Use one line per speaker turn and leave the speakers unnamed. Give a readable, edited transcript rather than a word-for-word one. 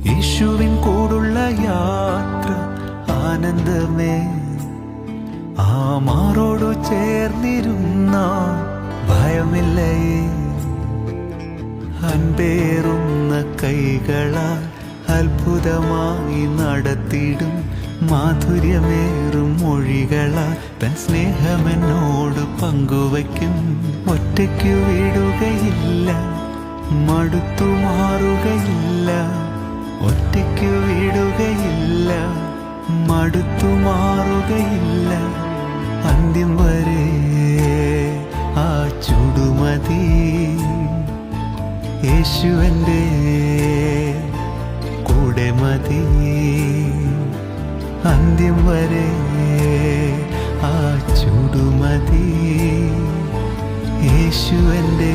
യേശുവിൻ കൂടുള്ള യാത്ര ആനന്ദമേ. ആ മാറോടു ചേർന്നിരുന്ന ഭയമില്ലേ. അൻപേറുന്ന കൈകളാൽ അത്ഭുതമായി നടത്തിടും മാധുര്യമേറും മൊഴികളാൽ തൻ സ്നേഹമെന്നോട് പങ്കുവയ്ക്കും. ഒറ്റയ്ക്കു വിടുകയില്ല, മടുത്തു മാറുകയില്ല. ഒറ്റയ്ക്കു വിടുകയില്ല, മടുത്തു മാറുകയില്ല. അന്ത്യം വരെ ആ ചുടുമതി. യേശുവൻ്റെ കൂടെ മതി. അന്ത്യം വരെ ആ ചുടുമതി. യേശുവൻ്റെ